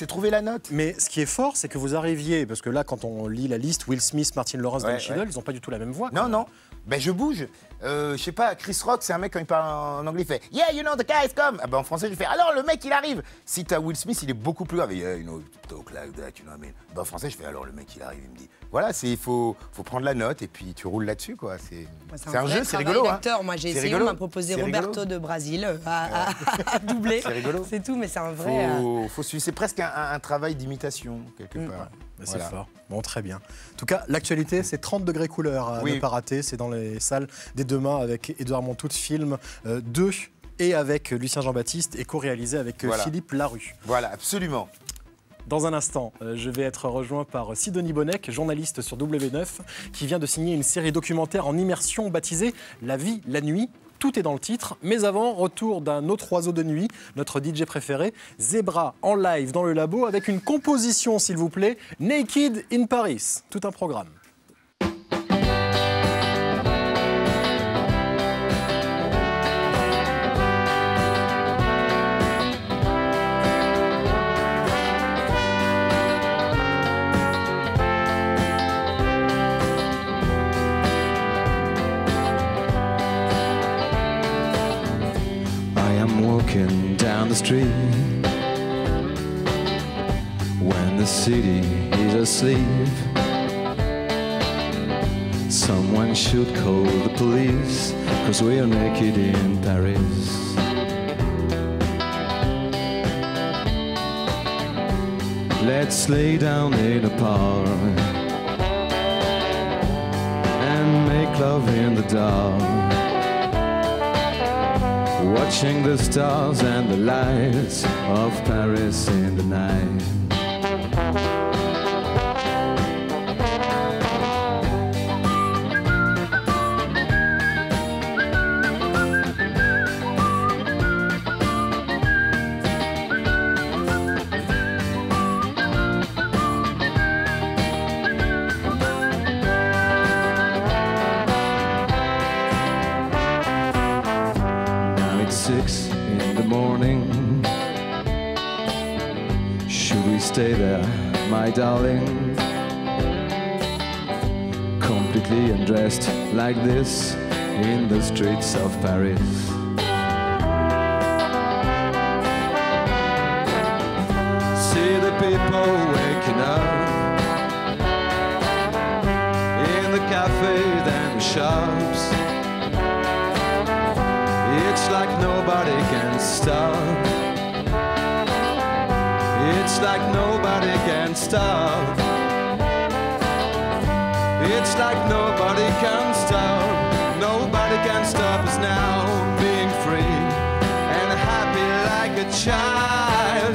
[SPEAKER 3] trouver la note.
[SPEAKER 1] Mais ce qui est fort, c'est que vous arriviez, parce que là, quand on lit la liste, Will Smith, Martin Lawrence, Don Cheadle, ils n'ont pas du tout la même voix.
[SPEAKER 3] Non. Ben, je bouge. Je sais pas, Chris Rock, c'est un mec, quand il parle en anglais, il fait « Yeah, you know, the guy is come !» En français, je fais « Alors, le mec, il arrive !» Si t'as Will Smith, il est beaucoup plus grave. « Yeah, you know, talk like that, you know what I mean ?» En français, je fais « Alors, le mec, il arrive !» Il me dit « Voilà, il faut prendre la note et puis tu roules là-dessus, quoi. » C'est un jeu, c'est rigolo.
[SPEAKER 8] Moi, j'ai essayé, on m'a proposé Roberto de Brasil à doubler.
[SPEAKER 3] C'est rigolo.
[SPEAKER 8] C'est tout, mais c'est un vrai...
[SPEAKER 3] Faut suivre. C'est presque un travail d'imitation, quelque part.
[SPEAKER 1] C'est fort. Bon, très bien. En tout cas, l'actualité, c'est 30 degrés couleur à ne pas rater. C'est dans les salles dès demain avec Édouard Montout, film 2 et avec Lucien Jean-Baptiste et co-réalisé avec Philippe Larue.
[SPEAKER 3] Voilà, absolument.
[SPEAKER 1] Dans un instant, je vais être rejoint par Sidonie Bonnec, journaliste sur W9, qui vient de signer une série documentaire en immersion baptisée « La vie, la nuit ». tout est dans le titre. Mais avant, retour d'un autre oiseau de nuit, notre DJ préféré, Zebra en live dans le labo avec une composition, s'il vous plaît, Naked in Paris. Tout un programme.
[SPEAKER 2] Walking down the street when the city is asleep. Someone should call the police, 'cause we are naked in Paris. Let's lay down in a park and make love in the dark, watching the stars and the lights of Paris in the night. Now it's 6 in the morning. Should we stay there, my darling? Completely undressed like this in the streets of Paris. See the people waking up in the cafes and the shops. It's like nobody can stop. It's like nobody can stop. It's like nobody can stop. Nobody can stop us now, being free and happy like a child.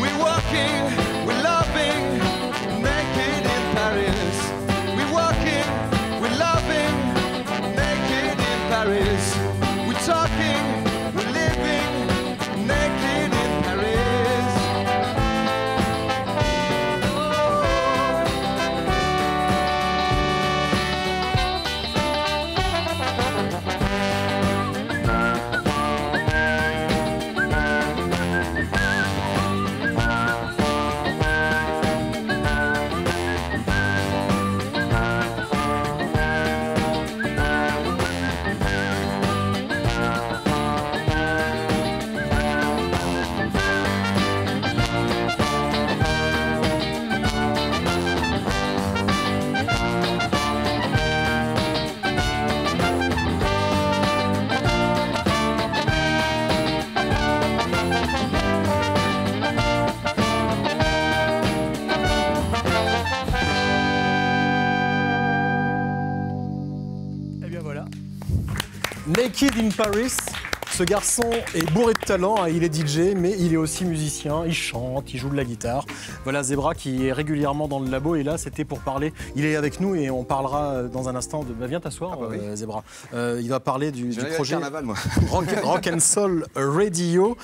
[SPEAKER 2] We're walking, we're loving, naked in Paris. We're walking, we're loving, naked in Paris. We're talking, we're living, naked in Paris.
[SPEAKER 1] Eh bien voilà. Naked in Paris. Ce garçon est bourré de talent, hein, il est DJ, mais il est aussi musicien, il chante, il joue de la guitare. Voilà Zebra qui est régulièrement dans le labo et là c'était pour parler, il est avec nous et on parlera dans un instant de... Bah, viens t'asseoir Zebra. Il va parler du projet
[SPEAKER 2] Carnaval, moi.
[SPEAKER 1] Rock and Soul Radio.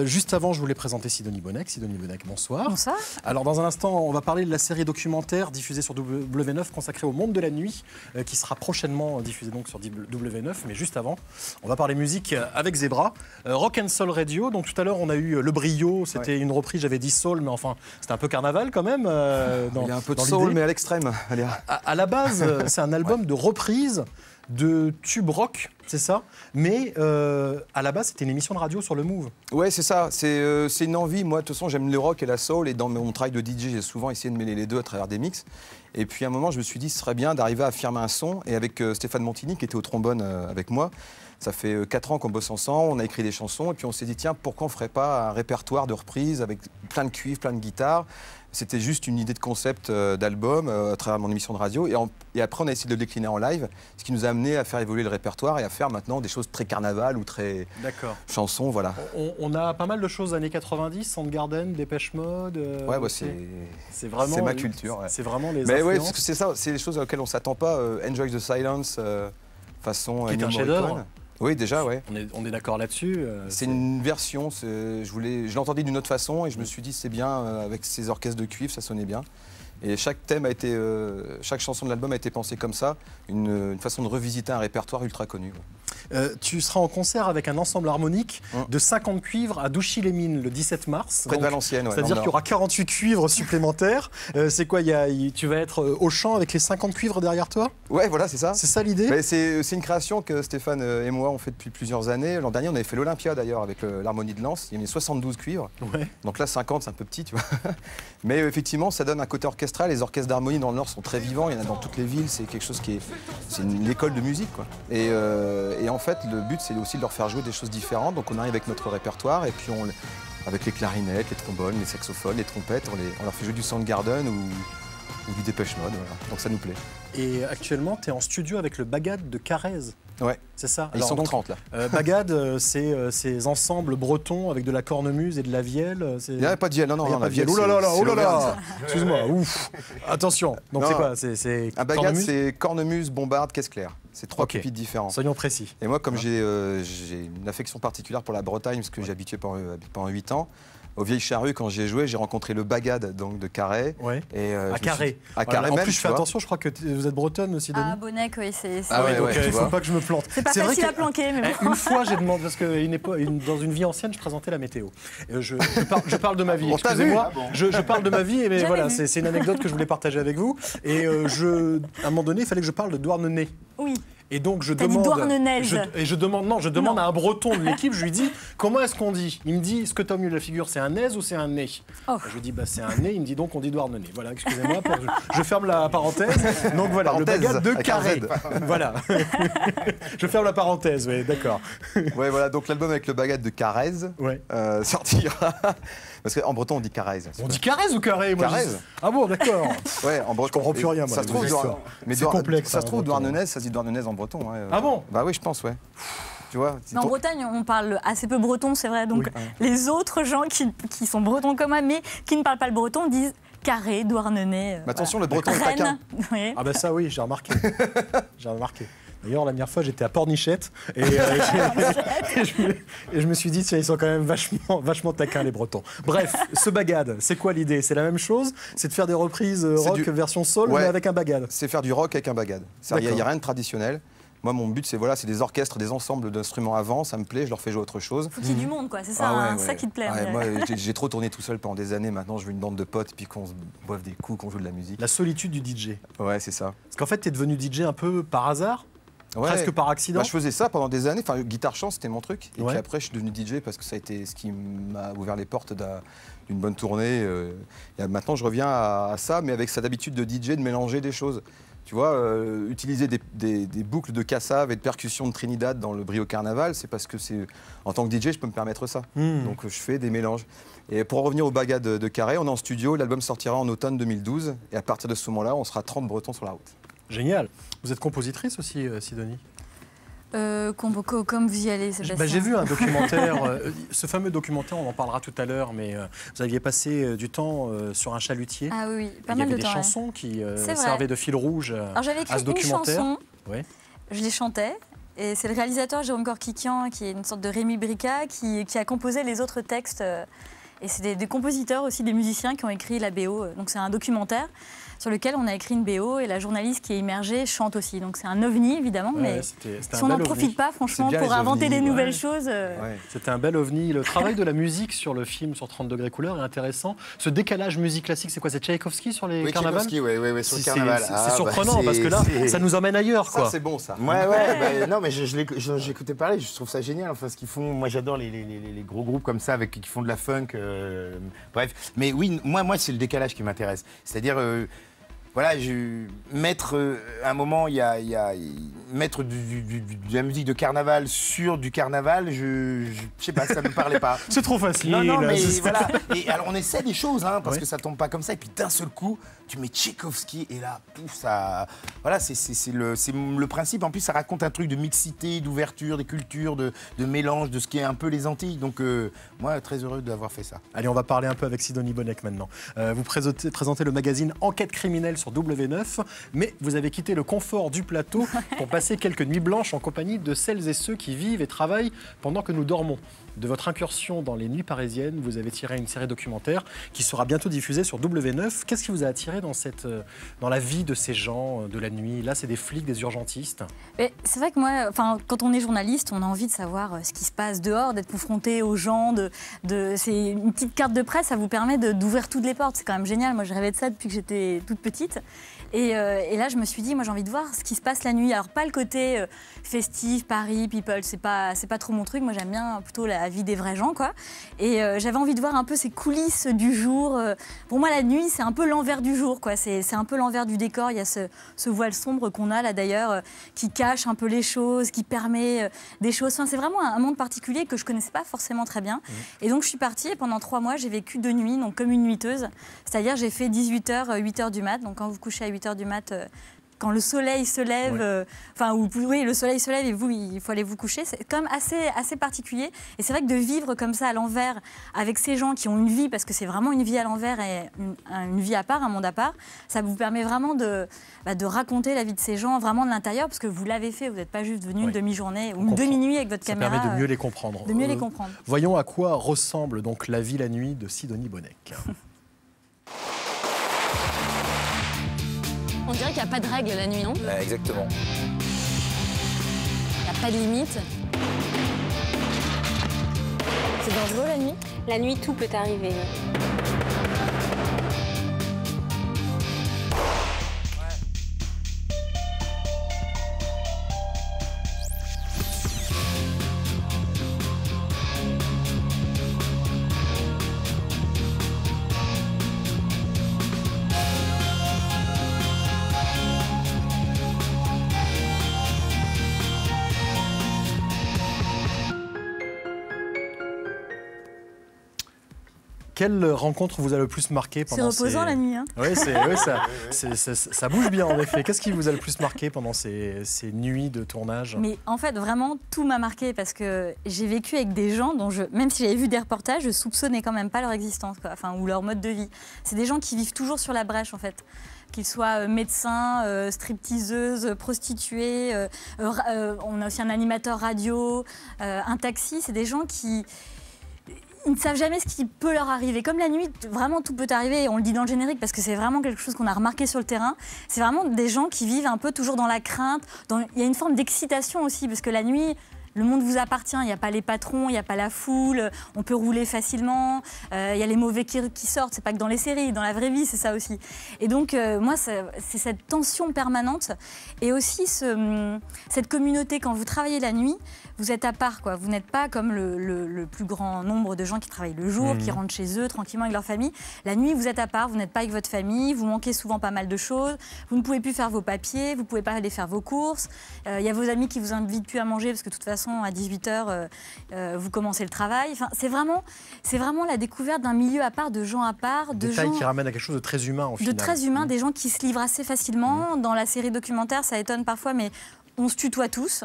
[SPEAKER 1] Juste avant, je voulais présenter Sidonie Bonnec. Sidonie Bonnec, bonsoir.
[SPEAKER 11] Bonsoir.
[SPEAKER 1] Alors dans un instant, on va parler de la série documentaire diffusée sur W9 consacrée au monde de la nuit, qui sera prochainement diffusée donc sur W9. Mais juste avant, on va parler musique avec Zebra. Rock and Soul Radio. Donc tout à l'heure, on a eu Le Brio. C'était une reprise. J'avais dit soul, mais enfin, c'était un peu carnaval quand même.
[SPEAKER 2] Il y a un peu de soul, mais à l'extrême.
[SPEAKER 1] À la base, c'est un album de reprise de tube rock, c'est ça. Mais à la base, c'était une émission de radio sur le Move.
[SPEAKER 2] Ouais, c'est ça. C'est une envie. Moi, de toute façon, j'aime le rock et la soul. Et dans mon travail de DJ, j'ai souvent essayé de mêler les deux à travers des mix. Et puis à un moment, je me suis dit, ce serait bien d'arriver à affirmer un son. Et avec Stéphane Montini, qui était au trombone avec moi, ça fait 4 ans qu'on bosse ensemble, on a écrit des chansons. Et puis on s'est dit, tiens, pourquoi on ne ferait pas un répertoire de reprises avec plein de cuivres, plein de guitares. C'était juste une idée de concept d'album à travers mon émission de radio. Et après, on a essayé de le décliner en live, ce qui nous a amené à faire évoluer le répertoire et à faire maintenant des choses très carnaval ou très chansons. Voilà.
[SPEAKER 1] On a pas mal de choses années 90, Soundgarden, Dépêche Mode.
[SPEAKER 2] Ouais, bah,
[SPEAKER 1] c'est vraiment...
[SPEAKER 2] C'est ma culture. Ouais.
[SPEAKER 1] C'est vraiment les
[SPEAKER 2] Mais
[SPEAKER 1] influences.
[SPEAKER 2] ouais, c'est ça, c'est les choses auxquelles on ne s'attend pas. Enjoy the Silence, façon...
[SPEAKER 1] Qui est un chef-d'œuvre.
[SPEAKER 2] Oui, déjà, ouais.
[SPEAKER 1] On est d'accord là-dessus.
[SPEAKER 2] C'est une version, je l'ai entendu d'une autre façon et je me suis dit c'est bien, avec ces orchestres de cuivre, ça sonnait bien. Et chaque thème a été, chaque chanson de l'album a été pensée comme ça, une façon de revisiter un répertoire ultra connu.
[SPEAKER 1] Tu seras en concert avec un ensemble harmonique de 50 cuivres à Douchy-les-Mines le 17 mars.
[SPEAKER 2] Près de Valenciennes, ouais.
[SPEAKER 1] C'est-à-dire qu'il y aura 48 cuivres supplémentaires. C'est quoi, tu vas être au chant avec les 50 cuivres derrière toi?
[SPEAKER 2] Ouais, voilà, c'est ça.
[SPEAKER 1] C'est ça l'idée?
[SPEAKER 2] C'est une création que Stéphane et moi on fait depuis plusieurs années. L'an dernier, on avait fait l'Olympia d'ailleurs avec l'harmonie de Lens. Il y avait 72 cuivres. Ouais. Donc là, 50, c'est un peu petit, tu vois. Mais effectivement, ça donne un côté orchestral. Les orchestres d'harmonie dans le Nord sont très vivants. Il y en a dans toutes les villes. C'est quelque chose c'est une école de musique, quoi. Et en fait, le but, c'est aussi de leur faire jouer des choses différentes. Donc on arrive avec notre répertoire et puis avec les clarinettes, les trombones, les saxophones, les trompettes, on leur fait jouer du Soundgarden ou du Dépêche Mode. Voilà. Donc ça nous plaît.
[SPEAKER 1] Et actuellement, tu es en studio avec le Bagad de Carrez.
[SPEAKER 2] Ouais.
[SPEAKER 1] C'est ça.
[SPEAKER 2] Ils sont 30 là.
[SPEAKER 1] Bagad, c'est ces ensembles bretons avec de la cornemuse et de la vielle.
[SPEAKER 2] Il n'y a pas de vielle, non,
[SPEAKER 1] la vielle. Oh là là, oh là là. Excuse-moi, ouf. Attention. Donc c'est quoi?
[SPEAKER 2] Un Bagad, c'est cornemuse, bombarde, caisse claire. C'est 3 pupitres différents.
[SPEAKER 1] Soyons précis.
[SPEAKER 2] Et moi, comme j'ai une affection particulière pour la Bretagne, parce que j'ai habité pendant 8 ans, aux Vieilles Charrues, quand j'y ai joué, j'ai rencontré le Bagad donc, de Carhaix.
[SPEAKER 1] Ouais.
[SPEAKER 2] Et,
[SPEAKER 1] à Carhaix.
[SPEAKER 2] À Carhaix
[SPEAKER 1] en
[SPEAKER 2] même,
[SPEAKER 1] plus, je fais attention, je crois que vous êtes bretonne aussi, Denis.
[SPEAKER 11] Ah, Bonnec, oui, c'est...
[SPEAKER 1] Ah ouais, donc il ne faut pas que je me plante.
[SPEAKER 11] C'est pas facile à planquer, mais bon.
[SPEAKER 1] Une fois, j'ai demandé, parce que dans une vie ancienne, je présentais la météo. Je parle de ma vie, excusez-moi. Je parle de ma vie, mais voilà, c'est une anecdote que je voulais partager avec vous. Et à un moment donné, il fallait que je parle de Douarnenez.
[SPEAKER 11] Oui.
[SPEAKER 1] Et donc je demande à un breton de l'équipe, je lui dis comment est-ce qu'on dit? Il me dit est-ce que tu as mieux la figure, c'est un aise ou c'est un nez? Je lui dis bah c'est un nez, il me dit donc on dit Douarnenez. Voilà, excusez-moi, je ferme la parenthèse. Donc voilà, le Bagad de Carhaix. Voilà. Je ferme la parenthèse, oui, d'accord.
[SPEAKER 2] Ouais, voilà, donc l'album avec le Bagad de Carhaix sortira. Parce qu'en breton, on dit Carhaix.
[SPEAKER 1] On dit Carhaix ou Carré?
[SPEAKER 2] Carhaix.
[SPEAKER 1] Ah bon, d'accord.
[SPEAKER 2] Ouais, en breton.
[SPEAKER 1] Je comprends plus rien, moi.
[SPEAKER 2] Ça se trouve,
[SPEAKER 1] c'est complexe.
[SPEAKER 2] Ça se trouve, Douarnenez, ça se dit Douarnenez en breton. Ouais.
[SPEAKER 1] Ah bon?
[SPEAKER 2] Bah oui, je pense, ouais. Tu vois,
[SPEAKER 11] en Bretagne, on parle assez peu breton, c'est vrai. Donc les autres gens qui sont bretons comme moi, mais qui ne parlent pas le breton, disent Carré, Douarnenez.
[SPEAKER 2] Mais attention, le breton est taquin.
[SPEAKER 11] Oui.
[SPEAKER 1] Ah bah ça, oui, j'ai remarqué. J'ai remarqué. D'ailleurs, la dernière fois, j'étais à Pornichette et je me suis dit, tiens, ils sont quand même vachement taquins, les Bretons. Bref, ce Bagad, c'est quoi l'idée? C'est la même chose? C'est de faire des reprises rock version soul, mais avec un Bagad?
[SPEAKER 2] C'est faire du rock avec un Bagad. Il n'y a rien de traditionnel. Moi, mon but, c'est des orchestres, des ensembles d'instruments avant, ça me plaît, je leur fais jouer autre chose.
[SPEAKER 11] Faut qu'il y ait du monde, quoi, c'est ça, ça qui te plaît.
[SPEAKER 2] Moi, j'ai trop tourné tout seul pendant des années, maintenant je veux une bande de potes, puis qu'on se boive des coups, qu'on joue de la musique.
[SPEAKER 1] La solitude du DJ.
[SPEAKER 2] Ouais, c'est ça.
[SPEAKER 1] Parce qu'en fait, t'es devenu DJ un peu par hasard? Presque par accident?
[SPEAKER 2] Je faisais ça pendant des années, guitare-chant, c'était mon truc. Et puis après, je suis devenu DJ parce que ça a été ce qui m'a ouvert les portes d'une bonne tournée. Et maintenant, je reviens à ça, mais avec cette habitude de DJ, de mélanger des choses. Tu vois, utiliser des boucles de cassave et de percussions de Trinidad dans le Brio Carnaval, c'est parce que en tant que DJ, je peux me permettre ça. Donc je fais des mélanges. Et pour en revenir au Bagad de Carhaix, on est en studio, l'album sortira en automne 2012. Et à partir de ce moment-là, on sera 30 Bretons sur la route.
[SPEAKER 1] Génial. Vous êtes compositrice aussi, Sidonie?
[SPEAKER 11] Comme vous y allez, Sébastien.
[SPEAKER 1] J'ai vu un documentaire, ce fameux documentaire, on en parlera tout à l'heure, mais vous aviez passé du temps sur un chalutier.
[SPEAKER 11] Ah oui, pas
[SPEAKER 1] Il
[SPEAKER 11] mal de temps.
[SPEAKER 1] y avait des chansons qui servaient de fil rouge
[SPEAKER 11] à ce documentaire. Une chanson, je les chantais, et c'est le réalisateur Jérôme Corquiquian, qui est une sorte de Rémi Brica, qui a composé les autres textes. Et c'est des compositeurs aussi, des musiciens qui ont écrit la BO. Donc c'est un documentaire sur lequel on a écrit une BO et la journaliste qui est immergée chante aussi. Donc c'est un ovni évidemment, mais si on n'en profite pas franchement pour inventer des nouvelles choses.
[SPEAKER 1] C'était un bel ovni. Le travail de la musique sur le film sur 30 degrés couleur est intéressant. Ce décalage musique classique, c'est quoi? C'est Tchaïkovski sur les carnavals?
[SPEAKER 3] Oui, sur le carnaval.
[SPEAKER 1] C'est surprenant parce que là, ça nous emmène ailleurs.
[SPEAKER 2] Ça, c'est bon ça.
[SPEAKER 3] Non, mais j'écoutais parler, je trouve ça génial. Enfin, ce qu'ils font, moi j'adore les gros groupes comme ça qui font de la funk. Bref, mais oui, moi c'est le décalage qui m'intéresse. C'est-à-dire, voilà, à un moment, il y a mettre de la musique de carnaval sur du carnaval, je sais pas, ça me parlait pas.
[SPEAKER 1] C'est trop facile.
[SPEAKER 3] Non, mais voilà. Et alors on essaie des choses, parce que ça tombe pas comme ça. Et puis d'un seul coup, tu mets Tchaïkovski et là, pouf, ça. Voilà, c'est le principe. En plus, ça raconte un truc de mixité, d'ouverture, des cultures, de mélange, de ce qui est un peu les Antilles. Donc moi, très heureux d'avoir fait ça.
[SPEAKER 1] Allez, on va parler un peu avec Sidonie Bonnec maintenant. Vous présentez le magazine Enquête criminelle sur W9, mais vous avez quitté le confort du plateau pour passer quelques nuits blanches en compagnie de celles et ceux qui vivent et travaillent pendant que nous dormons. De votre incursion dans les nuits parisiennes, vous avez tiré une série documentaire qui sera bientôt diffusée sur W9. Qu'est-ce qui vous a attiré dans la vie de ces gens de la nuit? Là, c'est des flics, des urgentistes.
[SPEAKER 11] C'est vrai que moi, quand on est journaliste, on a envie de savoir ce qui se passe dehors, d'être confronté aux gens. C'est une petite carte de presse, ça vous permet d'ouvrir toutes les portes. C'est quand même génial. Moi, je rêvais de ça depuis que j'étais toute petite. Et là, je me suis dit, moi, j'ai envie de voir ce qui se passe la nuit. Alors, pas le côté festif, Paris, people, c'est pas trop mon truc. Moi, j'aime bien plutôt la vie des vrais gens, quoi. Et j'avais envie de voir un peu ces coulisses du jour. Pour moi, la nuit, c'est un peu l'envers du jour, quoi. C'est un peu l'envers du décor. Il y a ce voile sombre qu'on a, là, d'ailleurs, qui cache un peu les choses, qui permet des choses. Enfin, c'est vraiment un monde particulier que je connaissais pas forcément très bien. Et donc, je suis partie et pendant 3 mois, j'ai vécu de nuit, donc comme une nuiteuse. C'est-à-dire, j'ai fait 18h, 8h du mat. Donc, quand vous couchez à 8h du mat, quand le soleil se lève, le soleil se lève et vous, il faut aller vous coucher, c'est quand même assez particulier. Et c'est vrai que de vivre comme ça à l'envers, avec ces gens qui ont une vie, parce que c'est vraiment une vie à l'envers et une vie à part, un monde à part, ça vous permet vraiment de raconter la vie de ces gens vraiment de l'intérieur, parce que vous l'avez fait, vous n'êtes pas juste venu une demi-journée ou une demi-nuit avec votre caméra.
[SPEAKER 1] Ça permet de mieux les comprendre.
[SPEAKER 11] De mieux les comprendre.
[SPEAKER 1] Voyons à quoi ressemble donc la vie la nuit de Sidonie Bonnec.
[SPEAKER 12] On dirait qu'il n'y a pas de règles la nuit, non?
[SPEAKER 13] Exactement.
[SPEAKER 12] Il n'y a pas de limite. C'est dangereux la nuit?
[SPEAKER 14] La nuit, tout peut arriver.
[SPEAKER 1] Quelle rencontre vous a le plus marqué pendant
[SPEAKER 11] C'est reposant la nuit. Hein.
[SPEAKER 1] Oui, ça bouge bien en effet. Qu'est-ce qui vous a le plus marqué pendant ces nuits de tournage?
[SPEAKER 11] Mais en fait, vraiment, tout m'a marqué parce que j'ai vécu avec des gens dont même si j'avais vu des reportages, je soupçonnais quand même pas leur existence, quoi, ou leur mode de vie. C'est des gens qui vivent toujours sur la brèche, en fait. Qu'ils soient médecins, stripteaseuses, prostituées, on a aussi un animateur radio, un taxi. C'est des gens qui... Ils ne savent jamais ce qui peut leur arriver. Comme la nuit, vraiment tout peut arriver. On le dit dans le générique parce que c'est vraiment quelque chose qu'on a remarqué sur le terrain. C'est vraiment des gens qui vivent un peu toujours dans la crainte. Il y a une forme d'excitation aussi parce que la nuit... Le monde vous appartient, il n'y a pas les patrons, il n'y a pas la foule, on peut rouler facilement, il y a les mauvais qui sortent, c'est pas que dans les séries, dans la vraie vie, c'est ça aussi. Et donc, moi, c'est cette tension permanente et aussi cette communauté. Quand vous travaillez la nuit, vous êtes à part, quoi. Vous n'êtes pas comme le plus grand nombre de gens qui travaillent le jour, qui rentrent chez eux tranquillement avec leur famille. La nuit, vous êtes à part, vous n'êtes pas avec votre famille, vous manquez souvent pas mal de choses, vous ne pouvez plus faire vos papiers, vous ne pouvez pas aller faire vos courses, il y a vos amis qui vous invitent plus à manger parce que de toute façon, à 18h, vous commencez le travail. Enfin, c'est vraiment la découverte d'un milieu à part, de gens à part.
[SPEAKER 1] Détail qui ramène à quelque chose de très humain, au final.
[SPEAKER 11] De très humain, des gens qui se livrent assez facilement. Dans la série documentaire, ça étonne parfois, mais on se tutoie tous.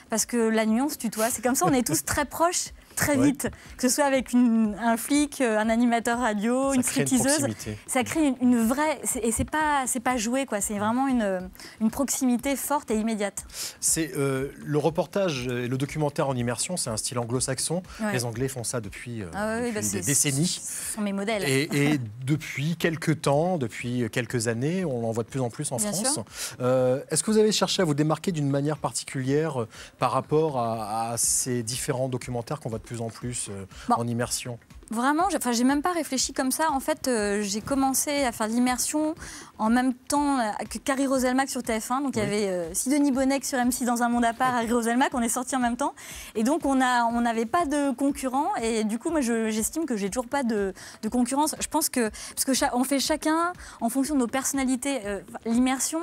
[SPEAKER 11] Parce que la nuit, on se tutoie. C'est comme ça, on est tous très proches, très vite. Que ce soit avec un flic, un animateur radio, une stripteaseuse. Ça crée une vraie... Et c'est pas joué, quoi. C'est vraiment une proximité forte et immédiate.
[SPEAKER 1] C'est le reportage et le documentaire en immersion, c'est un style anglo-saxon. Ouais. Les Anglais font ça depuis des décennies.
[SPEAKER 11] Ce sont mes modèles.
[SPEAKER 1] Et depuis quelques temps, depuis quelques années, on en voit de plus en plus en France. Est-ce que vous avez cherché à vous démarquer d'une manière particulière par rapport à ces différents documentaires qu'on voit de plus en plus en immersion?
[SPEAKER 11] Vraiment, j'ai même pas réfléchi comme ça. En fait, j'ai commencé à faire l'immersion en même temps que Carrie Roselmack sur TF1. Donc il y avait Sidonie Bonnec sur M6 dans un monde à part, Carrie Roselmack, on est sortis en même temps. Et donc on n'avait pas de concurrents. Et du coup, moi, j'estime que j'ai toujours pas de concurrence. Je pense que parce que on fait chacun en fonction de nos personnalités. L'immersion,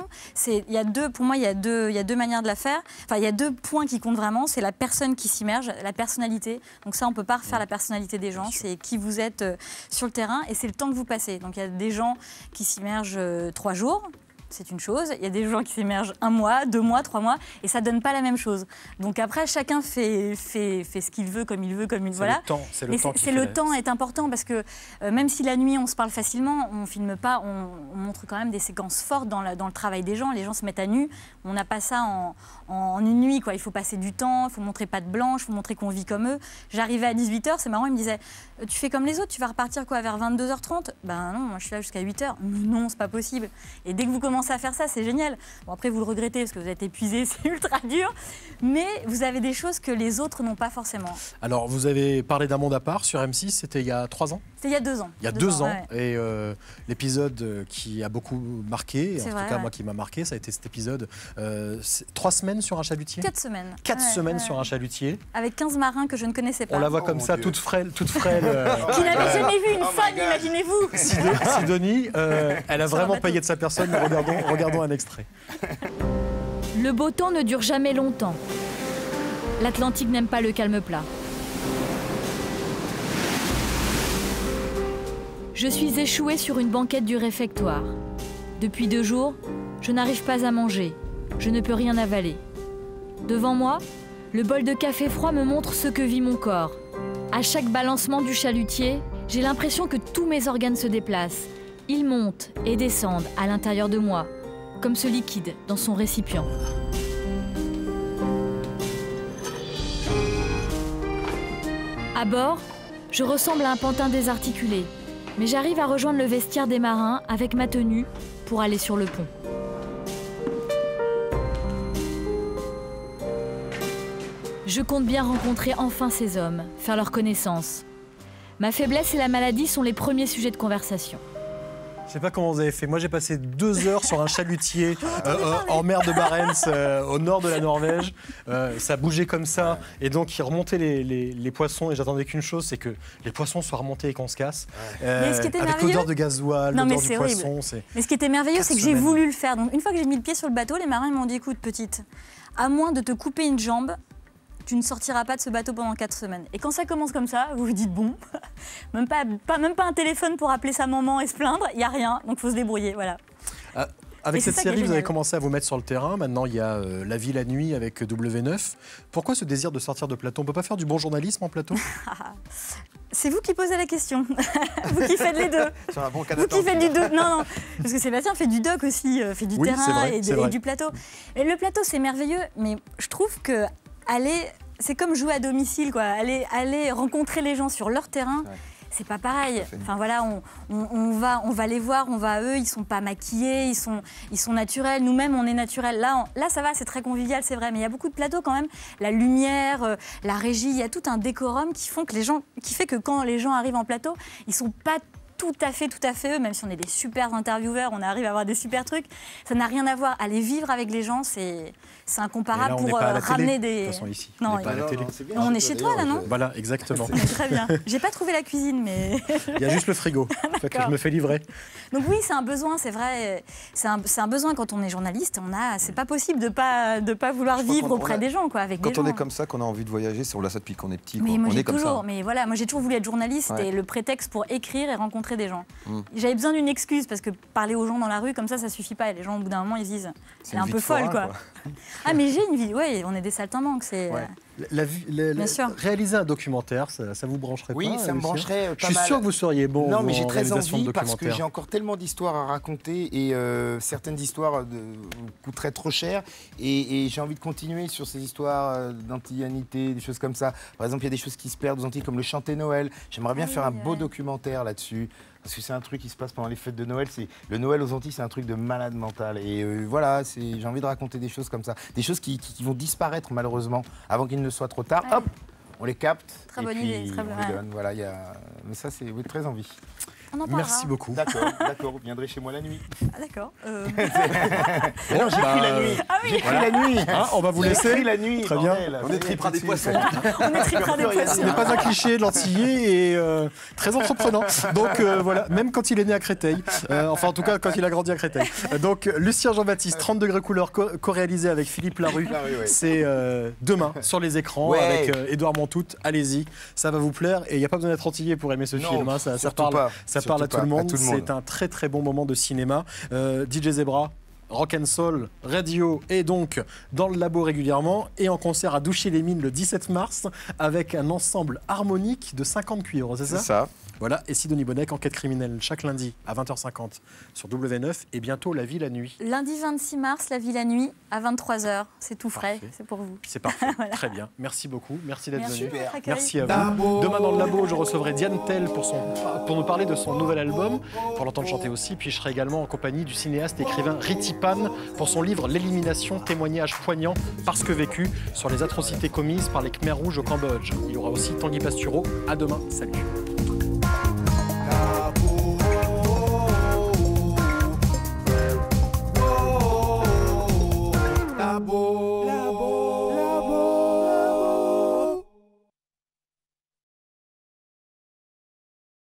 [SPEAKER 11] pour moi, il y a deux manières de la faire. Enfin, il y a 2 points qui comptent vraiment. C'est la personne qui s'immerge, la personnalité. Donc ça, on peut pas refaire la personnalité des gens. C'est qui vous êtes sur le terrain et c'est le temps que vous passez. Donc il y a des gens qui s'immergent 3 jours, c'est une chose. Il y a des gens qui s'émergent 1 mois, 2 mois, 3 mois, et ça donne pas la même chose. Donc après, chacun fait ce qu'il veut, comme il veut, comme il voilà. Le temps est important parce que même si la nuit on se parle facilement, on filme pas, on montre quand même des séquences fortes dans le travail des gens. Les gens se mettent à nu. On n'a pas ça en une nuit, quoi. Il faut passer du temps, il faut montrer patte blanche, il faut montrer qu'on vit comme eux. J'arrivais à 18h, c'est marrant, ils me disaient tu fais comme les autres, tu vas repartir quoi vers 22h30 ? Ben non, moi je suis là jusqu'à 8h. Non, c'est pas possible. Et dès que vous commencez à faire ça, c'est génial. Bon, après vous le regrettez parce que vous êtes épuisé, c'est ultra dur, mais vous avez des choses que les autres n'ont pas forcément.
[SPEAKER 1] Alors vous avez parlé d'un monde à part sur M6, c'était il y a 3 ans ?
[SPEAKER 11] C'était il y a 2 ans.
[SPEAKER 1] Il y a 2 ans,
[SPEAKER 11] ouais.
[SPEAKER 1] Et l'épisode qui a beaucoup marqué, en
[SPEAKER 11] vrai,
[SPEAKER 1] tout cas moi qui m'a marqué, ça a été cet épisode 3 semaines sur un chalutier ?
[SPEAKER 11] 4 semaines.
[SPEAKER 1] 4 semaines sur un chalutier.
[SPEAKER 11] Avec 15 marins que je ne connaissais pas.
[SPEAKER 1] On la voit comme ça, toute frêle. Qui
[SPEAKER 11] n'avait jamais vu une femme, imaginez-vous.
[SPEAKER 1] Sidonie, elle a vraiment payé de sa personne, mais regardons un extrait.
[SPEAKER 13] Le beau temps ne dure jamais longtemps. L'Atlantique n'aime pas le calme plat. Je suis échouée sur une banquette du réfectoire. Depuis 2 jours, je n'arrive pas à manger. Je ne peux rien avaler. Devant moi, le bol de café froid me montre ce que vit mon corps. À chaque balancement du chalutier, j'ai l'impression que tous mes organes se déplacent. Ils montent et descendent à l'intérieur de moi, comme ce liquide dans son récipient. À bord, je ressemble à un pantin désarticulé, mais j'arrive à rejoindre le vestiaire des marins avec ma tenue pour aller sur le pont. Je compte bien rencontrer enfin ces hommes, faire leur connaissance. Ma faiblesse et la maladie sont les premiers sujets de conversation.
[SPEAKER 1] Je sais pas comment vous avez fait. Moi, j'ai passé 2 heures sur un chalutier en mer de Barents, au nord de la Norvège. Ça bougeait comme ça. Et donc, ils remontaient les poissons. Et j'attendais qu'une chose, c'est que les poissons soient remontés et qu'on se casse. Avec l'odeur de gasoil, l'odeur du poisson.
[SPEAKER 11] Mais ce qui était merveilleux, c'est que j'ai voulu le faire. Donc, une fois que j'ai mis le pied sur le bateau, les marins m'ont dit, écoute, petite, à moins de te couper une jambe, tu ne sortiras pas de ce bateau pendant 4 semaines. Et quand ça commence comme ça, vous vous dites bon, même pas un téléphone pour appeler sa maman et se plaindre, il n'y a rien, donc il faut se débrouiller, voilà.
[SPEAKER 1] Avec cette série, vous avez commencé à vous mettre sur le terrain. Maintenant, il y a La Vie, la Nuit avec W9. Pourquoi ce désir de sortir de plateau ? On ne peut pas faire du bon journalisme en plateau ?
[SPEAKER 11] C'est vous qui posez la question. Vous qui faites les deux. Vous qui faites du doc. Non, parce que Sébastien fait du doc aussi, fait du terrain et du plateau. Et le plateau, c'est merveilleux, mais je trouve que c'est comme jouer à domicile, quoi. Aller rencontrer les gens sur leur terrain, c'est pas pareil. Enfin voilà, on va les voir, on va à eux, ils sont pas maquillés, ils sont naturels. Nous-mêmes, on est naturels. Là, ça va, c'est très convivial, c'est vrai. Mais il y a beaucoup de plateaux quand même. La lumière, la régie, il y a tout un décorum qui fait que quand les gens arrivent en plateau, ils sont pas tout à fait eux, même si on est des super intervieweurs, on arrive à avoir des super trucs. Ça n'a rien à voir. Aller vivre avec les gens, c'est incomparable pour ramener des...
[SPEAKER 1] De toute façon, ici.
[SPEAKER 11] Non,
[SPEAKER 1] on n'est pas à la télé.
[SPEAKER 11] On est chez toi, là, non ?
[SPEAKER 1] Voilà, exactement.
[SPEAKER 11] Très bien. J'ai pas trouvé la cuisine, mais...
[SPEAKER 1] Il y a juste le frigo, que je me fais livrer.
[SPEAKER 11] Donc oui, c'est un besoin, c'est vrai. C'est un besoin quand on est journaliste. C'est pas possible de pas vouloir vivre auprès des gens, quoi, avec des gens.
[SPEAKER 14] Quand on est comme ça, qu'on a envie de voyager, on l'a ça depuis qu'on est petit.
[SPEAKER 11] Mais moi,
[SPEAKER 14] on
[SPEAKER 11] j'ai toujours voulu être journaliste et le prétexte pour écrire et rencontrer des gens. J'avais besoin d'une excuse parce que parler aux gens dans la rue comme ça suffit pas. Et les gens, au bout d'un moment, ils se disent c'est un peu folle, quoi. Ah, mais j'ai une vie. Oui, on est des saltimbanques.
[SPEAKER 1] Bien sûr. Réaliser un documentaire, ça vous brancherait pas ?
[SPEAKER 3] Oui, ça me brancherait pas mal.
[SPEAKER 1] Je suis sûr que vous seriez bon.
[SPEAKER 3] Non, mais j'ai très envie parce que j'ai encore tellement d'histoires à raconter et certaines histoires coûteraient trop cher et j'ai envie de continuer sur ces histoires d'antillanité, des choses comme ça. Par exemple, il y a des choses qui se perdent aux Antilles comme le chanter Noël. J'aimerais bien faire un beau documentaire là-dessus. Parce que c'est un truc qui se passe pendant les fêtes de Noël. Le Noël aux Antilles, c'est un truc de malade mental. Et voilà, j'ai envie de raconter des choses comme ça. Des choses qui vont disparaître malheureusement avant qu'il ne soit trop tard. Hop, on les capte.
[SPEAKER 11] Très bonne idée, très bonne.
[SPEAKER 3] On les donne. Voilà, mais ça, c'est très envie.
[SPEAKER 1] Merci beaucoup.
[SPEAKER 3] D'accord, vous viendrez chez moi la nuit.
[SPEAKER 11] Ah, d'accord.
[SPEAKER 3] Non, j'ai pris la nuit.
[SPEAKER 11] Ah oui.
[SPEAKER 3] J'ai pris la nuit.
[SPEAKER 1] On va vous laisser.
[SPEAKER 3] J'ai pris la nuit.
[SPEAKER 1] Très bien.
[SPEAKER 14] On étripera des poissons.
[SPEAKER 1] Ce n'est pas un cliché, l'antillais est très entreprenant. Donc voilà, même quand il est né à Créteil. Enfin, en tout cas, quand il a grandi à Créteil. Donc, Lucien Jean-Baptiste, 30 degrés couleur, co-réalisé avec Philippe Larue. C'est demain sur les écrans avec Édouard Montout. Allez-y, ça va vous plaire. Et il n'y a pas besoin d'être antillais pour aimer ce film. Ça parle à tout le monde. C'est un très très bon moment de cinéma. DJ Zebra, Rock and Soul, Radio et donc dans le labo régulièrement et en concert à Douchy-les-Mines le 17 mars avec un ensemble harmonique de 50 cuivres, c'est ça?
[SPEAKER 2] C'est ça.
[SPEAKER 1] Voilà, et Sidonie Bonnec, Enquête criminelle, chaque lundi à 20h50 sur W9 et bientôt La Vie la nuit.
[SPEAKER 11] Lundi 26 mars, La Vie la nuit à 23h. C'est tout frais, c'est pour vous.
[SPEAKER 1] C'est parfait,
[SPEAKER 11] Voilà.
[SPEAKER 1] Très bien. Merci beaucoup, merci d'être venu.
[SPEAKER 11] Super. Accueil.
[SPEAKER 1] Merci à vous. Demain dans le labo, je recevrai Diane Tell pour nous parler de son nouvel album, pour l'entendre chanter aussi. Puis je serai également en compagnie du cinéaste et écrivain Riti Pan pour son livre L'élimination, témoignage poignant parce que vécu sur les atrocités commises par les Khmers rouges au Cambodge. Il y aura aussi Tanguy Pastureau. À demain, salut.